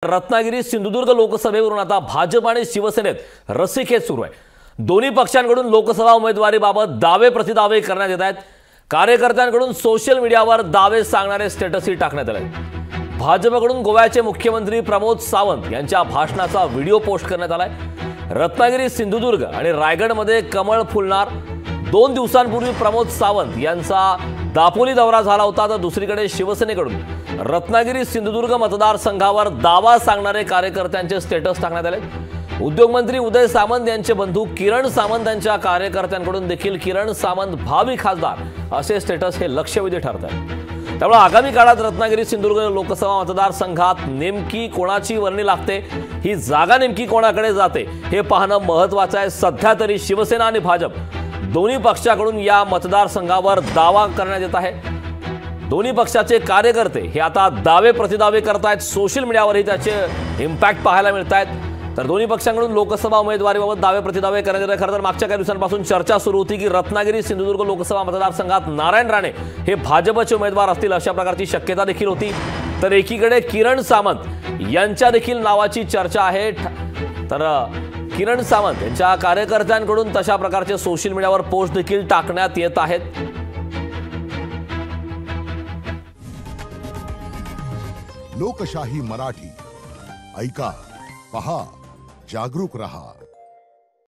रत्नागिरी सिंधुदुर्ग लोकसभेवरून आता भाजप आणि शिवसेनेत रस्सीखेच सुरू आहे। दोन्ही पक्षांकडून लोकसभा उमेदवारीबाबत दावे प्रतिदावे करण्यात येत आहेत। कार्यकर्त्यांकडून सोशल मीडियावर दावे सांगणारे स्टेटसही टाकण्यात आले। भाजपकडून गोव्याचे मुख्यमंत्री प्रमोद सावंत यांच्या भाषणाचा व्हिडिओ पोस्ट करण्यात आलाय। रत्नागिरी सिंधुदुर्ग आणि रायगडमध्ये कमळ फुलणार। 2 दिवसांपूर्वी प्रमोद सावंत यांचा दापोली दौरा झाला होता, तर दुसरीकडे शिवसेनेकडून रत्नागिरी सिंधुदुर्ग मतदारसंघावर दावा सांगणारे कार्यकर्त्यांचे स्टेटस टाकण्यात आले। उद्योगमंत्री उदय सामंत यांचे बंधू किरण सामंत यांच्या कार्यकर्त्यांकडून देखील किरण सामंत भावी खासदार असे स्टेटस हे लक्षवेधी ठरत आहे। त्यामुळे आगामी काळात रत्नागिरी सिंधुदुर्ग लोकसभा मतदारसंघात नेमकी कोणाची वर्णी लागते, ही जागा नेमकी कोणाकडे जाते हे पाहणं महत्त्वाचं आहे। सध्या तरी शिवसेना आणि भाजप दोन्ही पक्षाकडून या मतदारसंघावर दावा करण्यात येत आहे। दोन्ही पक्षाचे कार्यकर्ते हे आता दावे प्रतिदावे करतायत। सोशल मीडियावरही त्याचे इम्पॅक्ट पाहायला मिळत आहेत। तर दोन्ही पक्षांकडून लोकसभा उमेदवारीबाबत दावे प्रतिदावे करण्यात येत आहे। खरं तर मागच्या काही दिवसांपासून चर्चा सुरू होती की रत्नागिरी सिंधुदुर्ग लोकसभा मतदारसंघात नारायण राणे हे भाजपचे उमेदवार असतील अशा प्रकारची शक्यता देखील होती। तर एकीकडे किरण सामंत यांच्या देखील नावाची चर्चा आहे। तर किरण सामंत यांच्या कार्यकर्त्यांकडून तशा प्रकारचे सोशल मीडियावर पोस्ट देखील टाकण्यात येत आहेत। लोकशाही मराठी ऐका, पहा, जागरूक रहा।